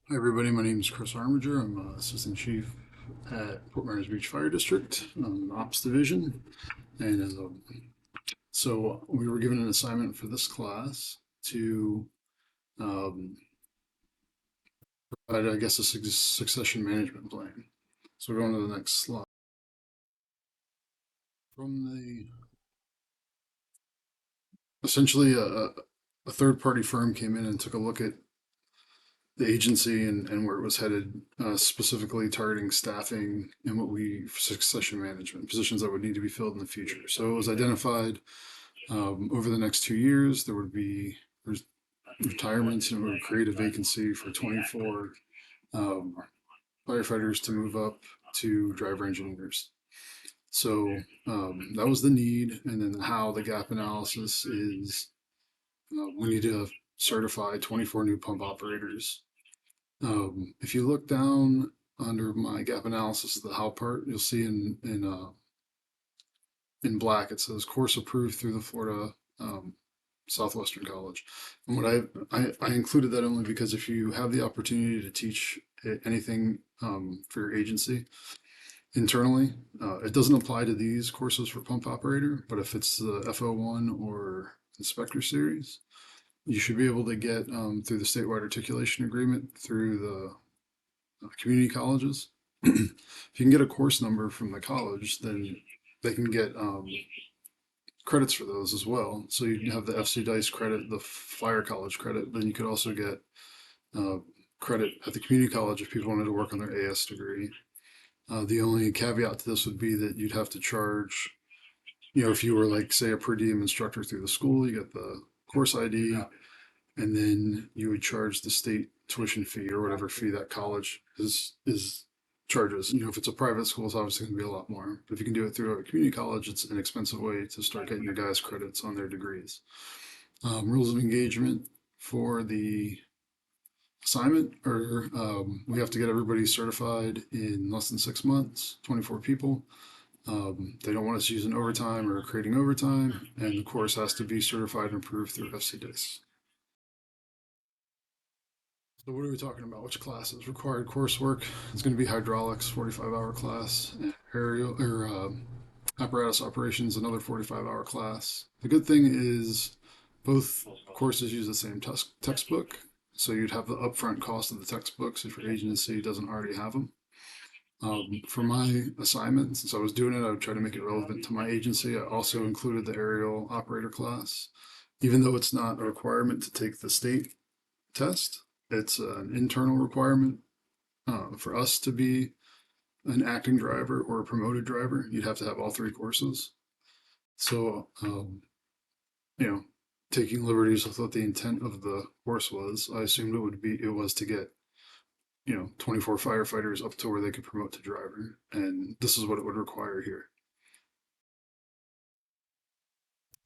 Hi everybody, my name is Chris Armiger. I'm Assistant Chief at Fort Myers Beach Fire District, Ops Division. And so we were given an assignment for this class to um, provide, I guess, a succession management plan. So we're going to the next slide. From the essentially a third party firm came in and took a look at the agency and where it was headed, specifically targeting staffing and what we succession management positions that would need to be filled in the future. So it was identified over the next 2 years there would be retirements and it would create a vacancy for 24 um, firefighters to move up to driver engineers. So that was the need, and then how the gap analysis is we need to certify 24 new pump operators. If you look down under my gap analysis, the how part, you'll see in black it says course approved through the Florida Southwestern College. And what I included that only because if you have the opportunity to teach anything for your agency internally, it doesn't apply to these courses for pump operator, but if it's the FO1 or inspector series, you should be able to get through the statewide articulation agreement through the community colleges. If you can get a course number from the college, then they can get credits for those as well. So you have the FC Dice credit, the Fire College credit. Then you could also get uh, credit at the community college if people wanted to work on their AS degree. The only caveat to this would be that you'd have to charge, if you were like, say, a per diem instructor through the school, you get the course ID, and then you would charge the state tuition fee or whatever fee that college is charges. If it's a private school, it's obviously going to be a lot more. But if you can do it through a community college, it's an expensive way to start getting your guys credits on their degrees. Rules of engagement for the assignment are we have to get everybody certified in less than 6 months, 24 people. They don't want us using overtime or creating overtime, and the course has to be certified and approved through FCDIS. So what are we talking about? Which classes? Required coursework. It's going to be hydraulics, 45-hour class, aerial or apparatus operations, another 45-hour class. The good thing is both courses use the same textbook, so you'd have the upfront cost of the textbooks if your agency doesn't already have them. For my assignment, since I was doing it, I would try to make it relevant to my agency. I also included the aerial operator class, even though it's not a requirement to take the state test. It's an internal requirement for us to be an acting driver or a promoted driver. You'd have to have all three courses. So, you know, taking liberties with what the intent of the course was, I assumed it was to get 24 firefighters up to where they could promote to driver, and this is what it would require here.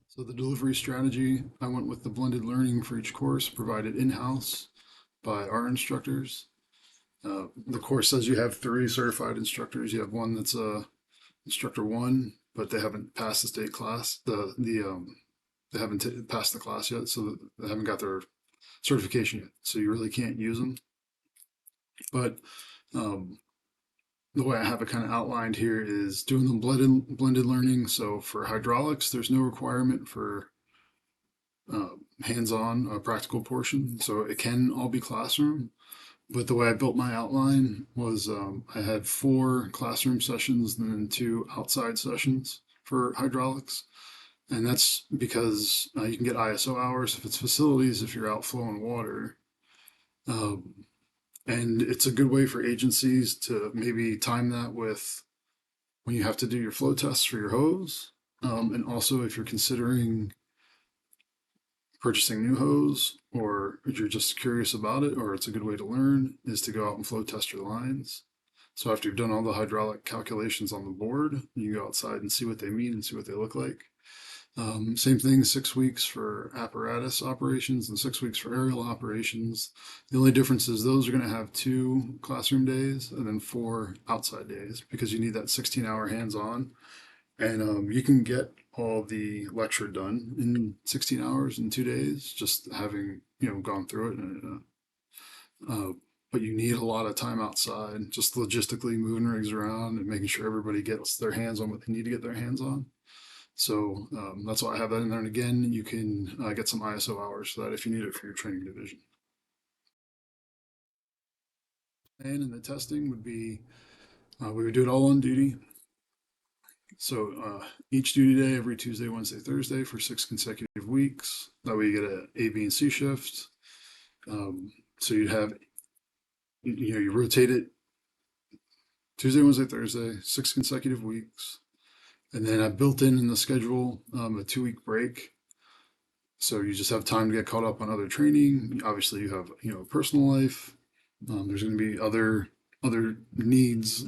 So the delivery strategy, I went with the blended learning for each course provided in-house by our instructors. The course says you have three certified instructors. You have one that's a instructor one, but they haven't passed the state class. They haven't passed the class yet, so they haven't got their certification yet. So you really can't use them. But um, the way I have it kind of outlined here is doing the blended learning. So for hydraulics, there's no requirement for hands-on practical portion, so it can all be classroom. But the way I built my outline was I had 4 classroom sessions and then 2 outside sessions for hydraulics. And that's because you can get ISO hours if it's facilities, if you're outflowing water. Um, and it's a good way for agencies to maybe time that with when you have to do your flow tests for your hose. And also if you're considering purchasing new hose, or if you're just curious about it, or it's a good way to learn, is to go out and flow test your lines. So after you've done all the hydraulic calculations on the board, you go outside and see what they mean and see what they look like. Same thing, 6 weeks for apparatus operations and 6 weeks for aerial operations. The only difference is those are going to have 2 classroom days and then 4 outside days because you need that 16-hour hands-on. And you can get all the lecture done in 16 hours in 2 days, just having gone through it. And but you need a lot of time outside, just logistically moving rigs around and making sure everybody gets their hands on what they need to get their hands on. So that's why I have that in there. And again, you can get some ISO hours for that if you need it for your training division. And in the testing would be we would do it all on duty. So each duty day every Tuesday, Wednesday, Thursday for 6 consecutive weeks. That way you get a B, and C shift. So you'd have, you rotate it Tuesday, Wednesday, Thursday, 6 consecutive weeks. And then I built in the schedule a 2 week break. So you just have time to get caught up on other training. Obviously, you have personal life. There's going to be other needs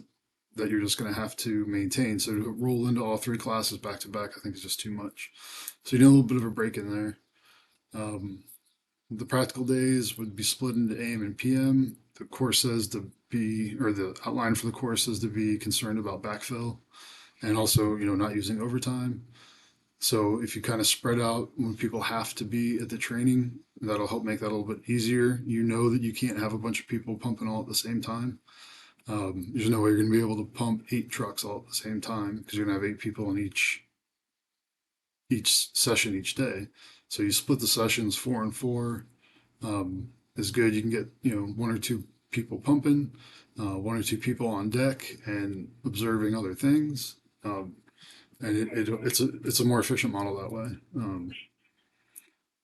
that you're just going to have to maintain. So to roll into all 3 classes back to back, I think is just too much. So you need a little bit of a break in there. The practical days would be split into AM and PM. The course says to be, or the outline for the course says to be concerned about backfill and also, not using overtime. So if you kind of spread out when people have to be at the training, that'll help make that a little bit easier. You know that you can't have a bunch of people pumping all at the same time. There's no way you're going to be able to pump 8 trucks all at the same time because you're going to have 8 people in each session each day. So you split the sessions 4 and 4 is good. You can get 1 or 2 people pumping, 1 or 2 people on deck and observing other things. And it's a more efficient model that way.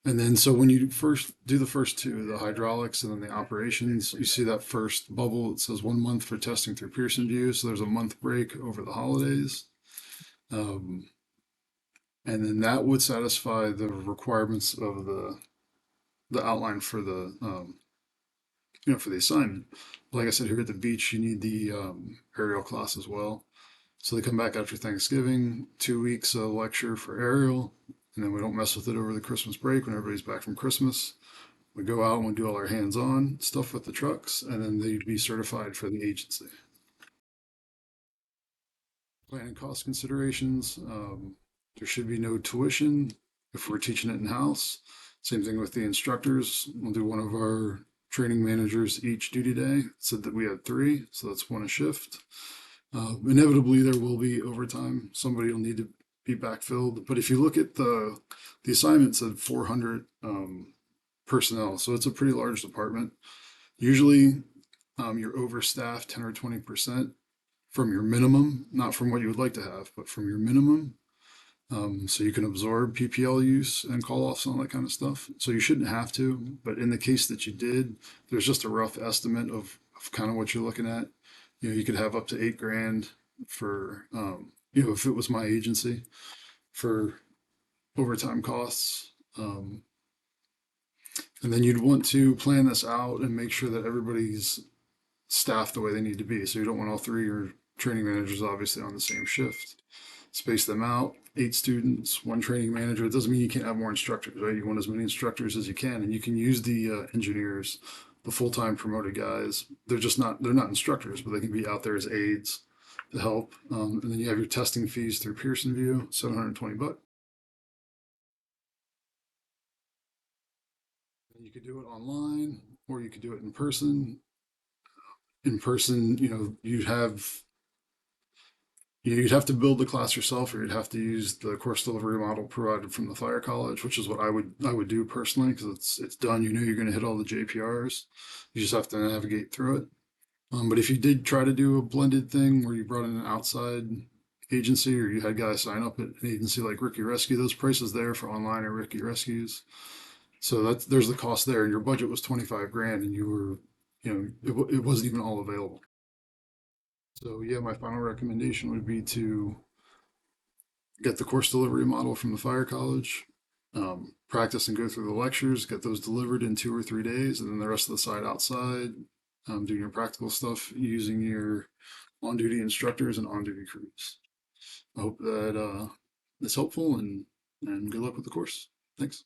And then so when you first do the first two, the hydraulics and then the operations, you see that first bubble. It says 1 month for testing through Pearson View. So there's a month break over the holidays. And then that would satisfy the requirements of the outline for the for the assignment. Like I said, here at the beach, you need the aerial class as well. So they come back after Thanksgiving, 2 weeks of lecture for aerial, and then we don't mess with it over the Christmas break when everybody's back from Christmas. We go out and we do all our hands-on stuff with the trucks, and then they'd be certified for the agency. Planning cost considerations. There should be no tuition if we're teaching it in-house. Same thing with the instructors. We'll do one of our training managers each duty day. It said that we had 3, so that's 1 a shift. Inevitably, there will be overtime. Somebody will need to be backfilled. But if you look at the assignment said 400 personnel, so it's a pretty large department. Usually, you're overstaffed 10 or 20% from your minimum, not from what you would like to have, but from your minimum. So you can absorb PPL use and call offs and all that kind of stuff. So you shouldn't have to, but in the case that you did, there's just a rough estimate of kind of what you're looking at. You could have up to $8,000 for, if it was my agency for overtime costs. And then you'd want to plan this out and make sure that everybody's staffed the way they need to be. So you don't want all 3 your training managers obviously on the same shift. Space them out, 8 students, 1 training manager. It doesn't mean you can't have more instructors, right? You want as many instructors as you can, and you can use the engineers, the full-time promoted guys. They're not instructors, but they can be out there as aides to help. And then you have your testing fees through Pearson View, $720. And you could do it online, or you could do it in person. In person, you'd have to build the class yourself, or you'd have to use the course delivery model provided from the fire college, which is what I would do personally because it's done. You're going to hit all the JPRs. You just have to navigate through it. But if you did try to do a blended thing where you brought in an outside agency or you had guys sign up at an agency like Ricky Rescue, those prices there for online are Ricky Rescues. So there's the cost there, and your budget was $25,000, and you were, it wasn't even all available. So yeah, my final recommendation would be to get the course delivery model from the fire college, practice and go through the lectures, get those delivered in 2 or 3 days, and then the rest of the side outside, doing your practical stuff using your on-duty instructors and on-duty crews. I hope that is helpful, and good luck with the course. Thanks.